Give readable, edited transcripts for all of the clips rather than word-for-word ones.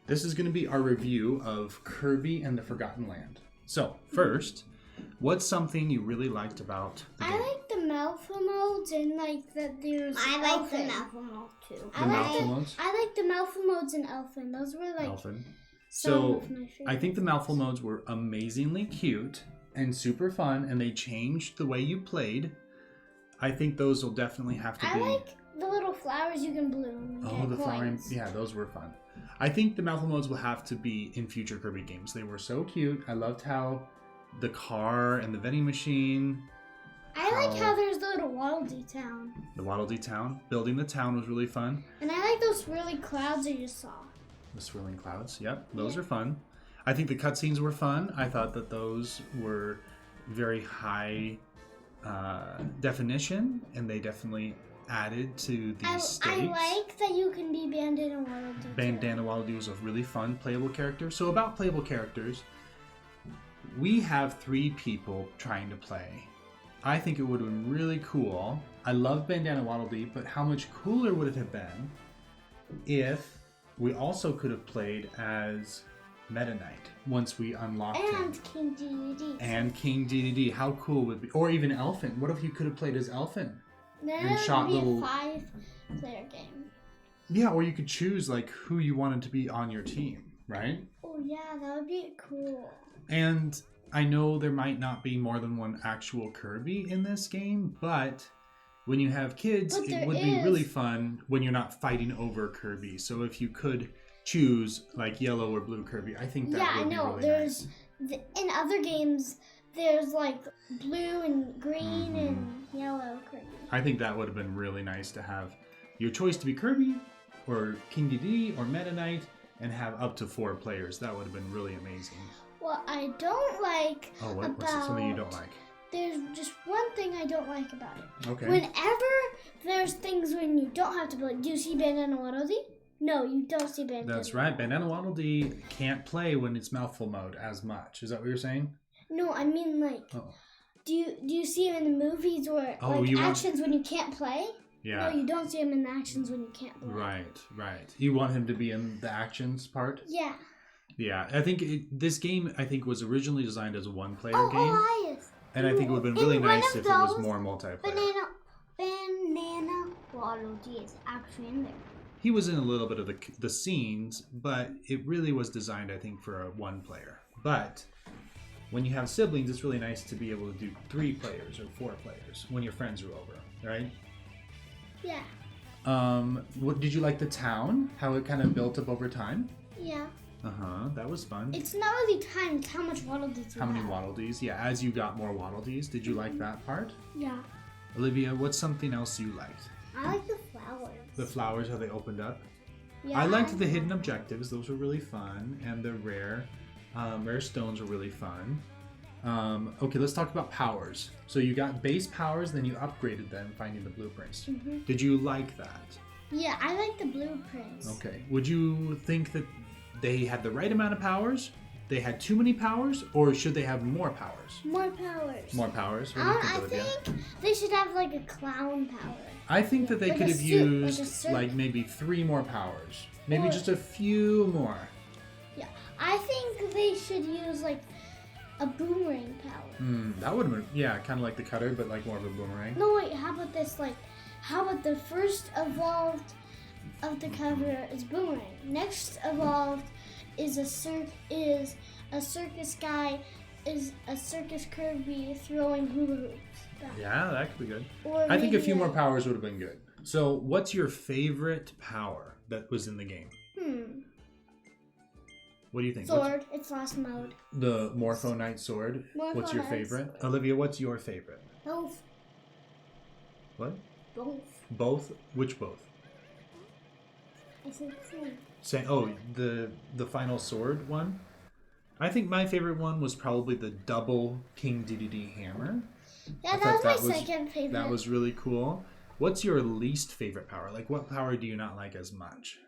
This is going to be our review of Kirby and the Forgotten Land. So, first, what's something you really liked about the game? I like the mouthful modes and like that there's I like the mouthful mode too. The mouthful modes? I like the mouthful modes and Elfin. Those were like Elfin. some So, of my favorites. I think the mouthful modes were amazingly cute and super fun, and they changed the way you played. I think those will definitely have to be... I like the little flowers you can bloom. Oh, the flowering. Yeah, those were fun. I think the mouthful modes will have to be in future Kirby games. They were so cute. I loved how the car and the vending machine. I like how there's the little Waddle Dee town. The Waddle Dee town. Building the town was really fun. And I like those swirly clouds that you saw. The swirling clouds. Yep, those are fun. I think the cutscenes were fun. I thought that those were very high definition, and they definitely added to the stakes. I like that you can be Bandana Waddle Dee. Bandana Waddle Dee was a really fun playable character. So about playable characters, we have 3 people trying to play. I think it would have been really cool. I love Bandana Waddle Dee, but how much cooler would it have been if we also could have played as Meta Knight once we unlocked him. And King DDD. And King DDD. How cool would it be? Or even Elfin. What if you could have played as Elfin? Then and it shot would be little... a 5-player game. Yeah, or you could choose like who you wanted to be on your team, right? Oh yeah, that would be cool. And I know there might not be more than one actual Kirby in this game, but when you have kids, it would be really fun when you're not fighting over Kirby. So if you could choose like yellow or blue Kirby, I think that would be really there's nice. In other games there's like blue and green and yellow Kirby. I think that would have been really nice to have your choice to be Kirby or King DD or Meta Knight and have up to 4 players. That would have been really amazing. What I don't like what's something you don't like? There's just one thing I don't like about it. Okay. Whenever there's things when you don't have to play, do you see Bandana Waddle Dee? No, you don't see Bandana. That's right. Bandana Waddle Dee can't play when it's mouthful mode as much. Is that what you're saying? No, I mean like, do you see him in the movies or actions when you can't play? Yeah. No, you don't see him in the actions when you can't play. Right. You want him to be in the actions part? Yeah. Yeah, I think this game was originally designed as a one-player game. Elias. And I think it would have been really nice if it was more multiplayer. Bandana Waddle Dee is actually in there. He was in a little bit of the scenes, but it really was designed, I think, for a one-player. But when you have siblings, it's really nice to be able to do 3 players or 4 players when your friends are over, right? Yeah. What did you like the town? How it kind of built up over time? Yeah. That was fun. It's not really time, it's how much Waddle Dees you have. How many Waddle Dees? Yeah, as you got more Waddle Dees. Did you like that part? Yeah. Olivia, what's something else you liked? I like the flowers. The flowers, how they opened up? Yeah. I liked the hidden objectives. Those were really fun. And the rare stones were really fun. Okay, let's talk about powers. So you got base powers, then you upgraded them, finding the blueprints. Did you like that? Yeah, I like the blueprints. Okay. Would you think that they had the right amount of powers? They had too many powers? Or should they have more powers? More powers. More powers? What do you think, I Olivia? think they should have like a clown power. I think that they Like could a have suit, used like maybe 3 more powers. Maybe Or- just a few more. Yeah, I think they should use like a boomerang power. That would have been, kind of like the cutter, but like more of a boomerang. No, wait, how about this? Like, how about the first evolved of the cutter is boomerang. Next evolved is a circus guy, is a circus Kirby throwing hula hoops. Yeah, that could be good. Or I think a maybe few more powers would have been good. So, what's your favorite power that was in the game? What do you think? Sword. It's last mode. The Morpho Knight sword. What's your favorite? Olivia, what's your favorite? Both. What? Both. Both? Which both? I said Say, the final sword one? I think my favorite one was probably the double King DDD hammer. Yeah, that was my second favorite. That was really cool. What's your least favorite power? Like, what power do you not like as much?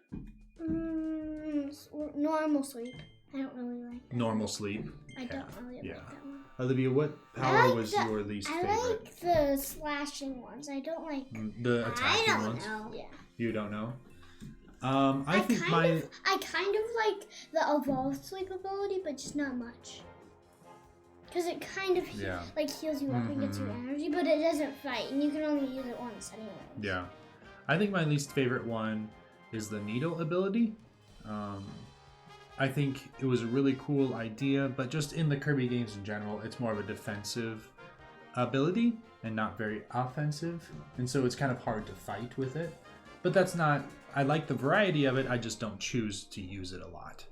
Normal sleep. I don't really like that. Normal sleep. I don't really like that one. Olivia, what power was your least favorite? I like the slashing ones. I don't like the attacking ones. I don't know. Yeah. You don't know? I think I kind of like the evolved sleep ability, but just not much. Because it kind of heals you up and gets your energy, but it doesn't fight, and you can only use it once anyway. Yeah. I think my least favorite one is the needle ability. I think it was a really cool idea, but just in the Kirby games in general, it's more of a defensive ability and not very offensive, and so it's kind of hard to fight with it. But that's not... I like the variety of it, I just don't choose to use it a lot.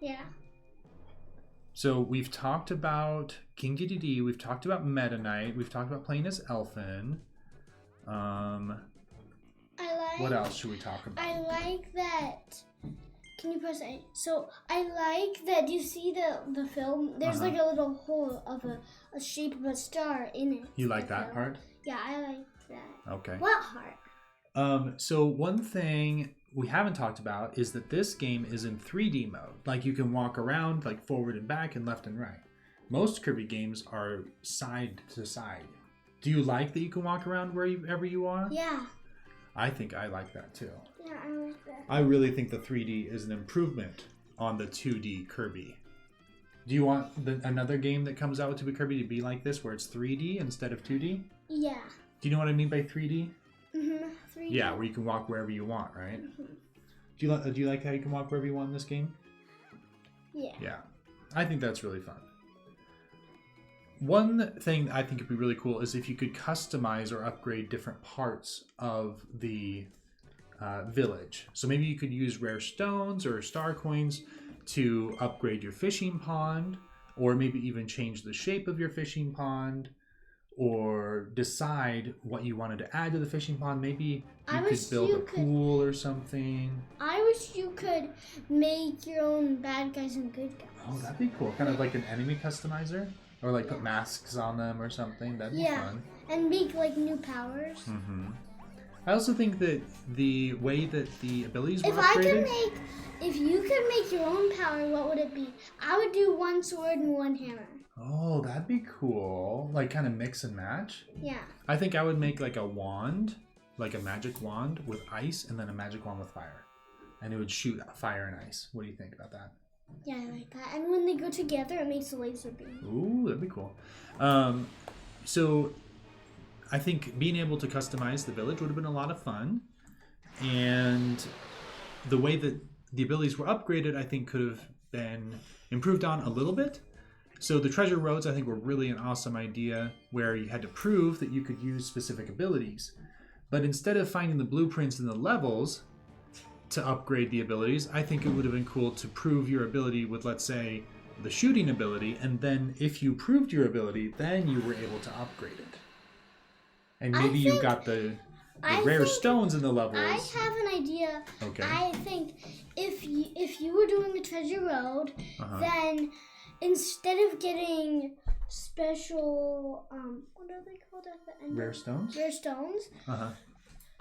Yeah. So we've talked about King Dedede, we've talked about Meta Knight, we've talked about playing as Elfin. What else should we talk about? I like that. Can you press A? So I like that. You see the film? There's like a little hole of a shape of a star in it. You like that part? Yeah, I like that. Okay. What part? So one thing we haven't talked about is that this game is in 3D mode. Like you can walk around like forward and back and left and right. Most Kirby games are side to side. Do you like that you can walk around wherever you are? Yeah. I think I like that too. Yeah, I like that. I really think the 3D is an improvement on the 2D Kirby. Do you want another game that comes out to be Kirby to be like this, where it's 3D instead of 2D? Yeah. Do you know what I mean by 3D? 3D. Yeah, where you can walk wherever you want, right? Do you like how you can walk wherever you want in this game? Yeah. Yeah. I think that's really fun. One thing I think would be really cool is if you could customize or upgrade different parts of the village. So maybe you could use rare stones or star coins to upgrade your fishing pond, or maybe even change the shape of your fishing pond, or decide what you wanted to add to the fishing pond. Maybe you could build a pool or something. I wish you could make your own bad guys and good guys. Oh, that'd be cool. Kind of like an enemy customizer? Or like put masks on them or something. That'd be fun. And make like new powers. I also think that the way that the abilities were upgraded... If you could make your own power, what would it be? I would do one sword and one hammer. Oh, that'd be cool. Like kind of mix and match? Yeah. I think I would make like a wand, like a magic wand with ice, and then a magic wand with fire. And it would shoot fire and ice. What do you think about that? Yeah, I like that. And when they go together, it makes a laser beam. Ooh, that'd be cool. So I think being able to customize the village would have been a lot of fun. And the way that the abilities were upgraded, I think could have been improved on a little bit. So the treasure roads, I think, were really an awesome idea where you had to prove that you could use specific abilities. But instead of finding the blueprints in the levels to upgrade the abilities, I think it would have been cool to prove your ability with, let's say, the shooting ability, and then if you proved your ability, then you were able to upgrade it. And maybe you got the rare stones in the levels. I have an idea. Okay. I think if you were doing the treasure road, then instead of getting special, what are they called at the end? Rare stones? Rare stones.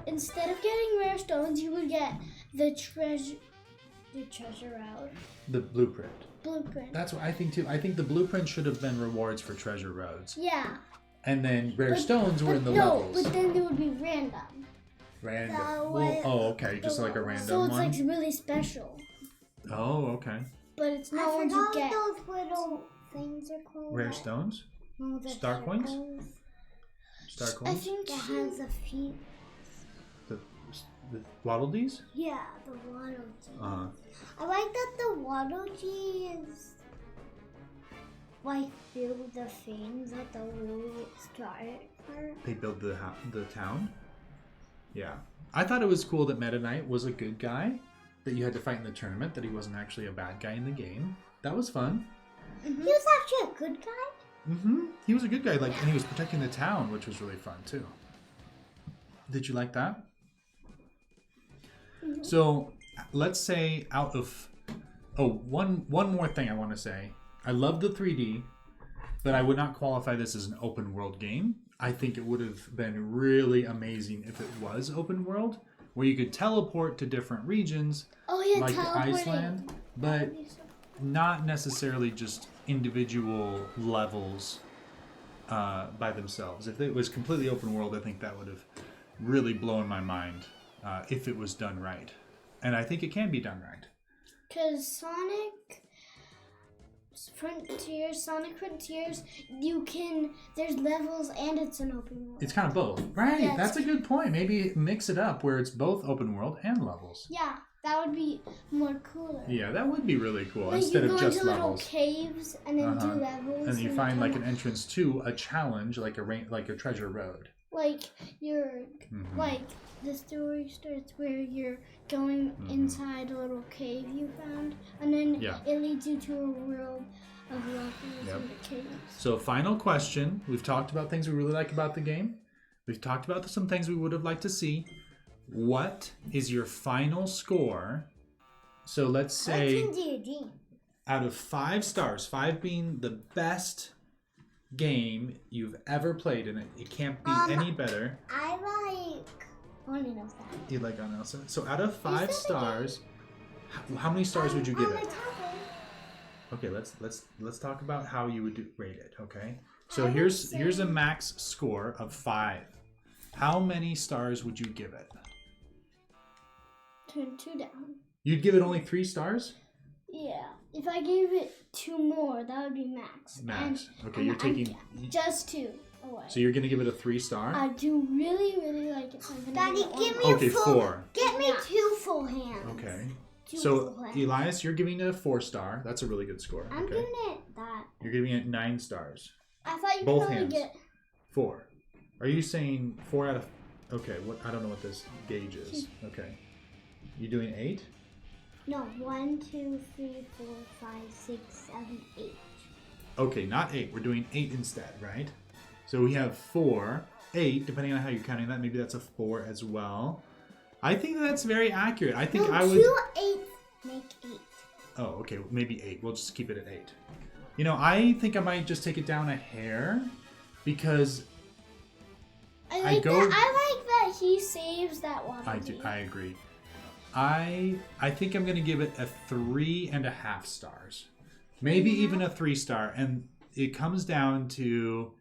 Instead of getting rare stones, you would get the treasure route. The blueprint. Blueprint. That's what I think too. I think the blueprint should have been rewards for treasure roads. Yeah. And then rare stones were in the levels. No, but then they would be random. Random. Oh, okay. Just like a random so it's one? like really special. Oh, okay. But it's not what you get. Those little things are called. Rare stones? No, the Star coins? Star coins? I think it has a few. The Waddle Dees? Yeah, the Waddle Dee. Uh-huh. I like that the Waddle Dee is like build the things at the really start. They build the town? Yeah. I thought it was cool that Meta Knight was a good guy, that you had to fight in the tournament, that he wasn't actually a bad guy in the game. That was fun. He was actually a good guy? He was a good guy, and he was protecting the town, which was really fun too. Did you like that? So let's say one more thing I want to say. I love the 3D, but I would not qualify this as an open world game. I think it would have been really amazing if it was open world, where you could teleport to different regions, like Iceland, but not necessarily just individual levels by themselves. If it was completely open world, I think that would have really blown my mind. if it was done right. And I think it can be done right. Because Sonic Frontiers, there's levels and it's an open world. It's kind of both. Right, Yeah, that's a good point. Maybe mix it up where it's both open world and levels. Yeah, that would be more cooler. Yeah, that would be really cool. Like Instead you go of just into little levels. caves and then do levels. And you find like an entrance to a challenge, like a treasure road. Like like the story starts where you're going inside a little cave you found, and then it leads you to a world of levels in the caves. So final question. We've talked about things we really like about the game. We've talked about some things we would have liked to see. What is your final score? So let's say out of 5 stars, 5 being the best game you've ever played, and it can't be any better. I like Onion Elsa. You like on Elsa? So out of 5 stars, how many stars would you give it? Okay, let's talk about how you would rate it. Okay, so here's a max score of 5. How many stars would you give it? Turn 2 down. You'd give it only 3 stars? Yeah. If I gave it 2 more, that would be max. Max. Okay, you're taking just 2 away. So you're gonna give it a 3 star? I do really, really like it. So Daddy, give me okay, 4. Get me 2 full hands. Okay. So Elias, you're giving it a 4 star. That's a really good score. I'm giving it that. You're giving it 9 stars. I thought you Both could only hands. get 4. Are you saying 4 out of? Okay, what? I don't know what this gauge is. Okay. You doing 8? No, 1, 2, 3, 4, 5, 6, 7, 8. Okay, not 8. We're doing 8 instead, right? So we have 4, 8, depending on how you're counting that. Maybe that's a 4 as well. I think that's very accurate. I think I would. 2 8 make 8. Oh, okay. Maybe 8. We'll just keep it at 8. You know, I think I might just take it down a hair because I like that he saves that one. I agree. I think I'm gonna give it a 3.5 stars, maybe even a 3 star, and it comes down to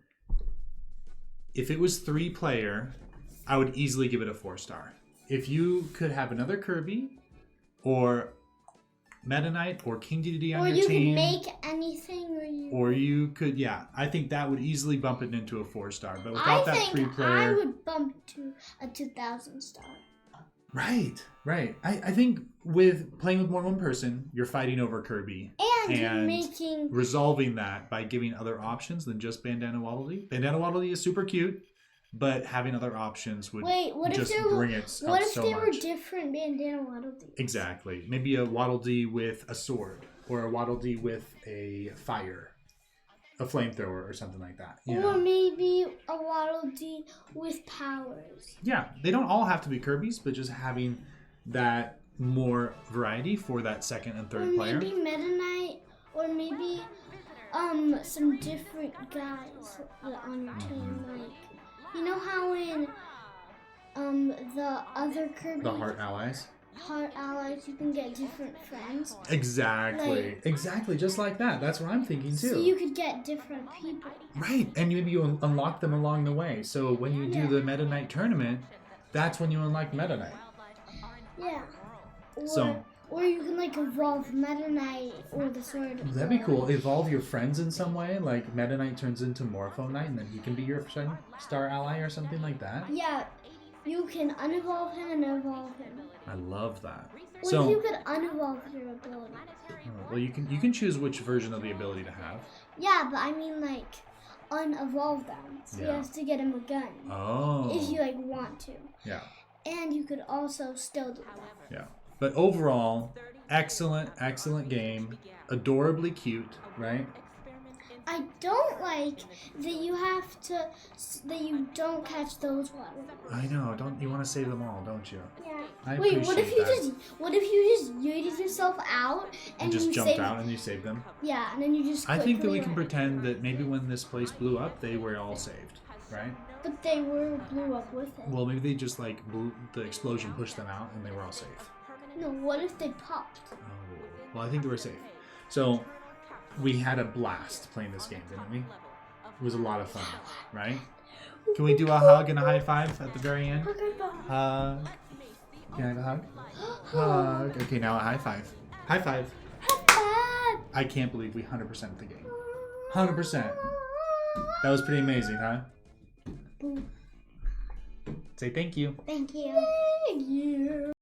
if it was 3 player, I would easily give it a 4 star. If you could have another Kirby, or Meta Knight, or King Dedede on your team, or you could make anything, or you could, I think that would easily bump it into a 4 star. But without that 3 player, I would bump to a 2,000 star. Right. I think with playing with more than one person, you're fighting over Kirby. And making... resolving that by giving other options than just Bandana Waddle Dee. Bandana Waddle Dee is super cute, but having other options would just bring it up so much. What if they were different Bandana Waddle Dees? Exactly. Maybe a Waddle Dee with a sword, or a Waddle Dee with a fire. A flamethrower or something like that. Or maybe a Waddle Dee with powers. Yeah, they don't all have to be Kirby's, but just having that more variety for that second and third player. Maybe Meta Knight, or maybe some different guys on your team. Like, you know how in the other Kirby, the Heart Allies, you can get different friends. Exactly. Exactly, just like that. That's what I'm thinking too. So you could get different people. Right, and maybe you unlock them along the way. So when you do the Meta Knight tournament, that's when you unlock Meta Knight. Yeah. Or you can like evolve Meta Knight or the Sword. That'd be cool. Evolve your friends in some way, like Meta Knight turns into Morpho Knight, and then he can be your star ally or something like that. Yeah, you can unevolve him and evolve him. I love that. What if you could unevolve your ability? Well, you can choose which version of the ability to have. Yeah, but I mean like unevolve them. So you have to get him a gun. Oh. If you like want to. Yeah. And you could also still do that. Yeah. But overall, excellent game. Adorably cute, right? I don't like that you don't catch those ones. I know. You want to save them all, don't you? Yeah. Wait, what if you just yeeted yourself out and just jumped out and you saved them? Yeah, and then you just I think that we can pretend that maybe when this place blew up, they were all saved, right? But they blew up with it. Well, maybe they just the explosion pushed them out and they were all safe. No, what if they popped? Oh, well, I think they were safe. So, we had a blast playing this game, didn't we? It was a lot of fun, right? Can we do a hug and a high five at the very end? Hug. Can I have a hug? Hug. Okay, now a high five. High five. I can't believe we 100% the game. 100%. That was pretty amazing, huh? Say thank you. Thank you. Thank you.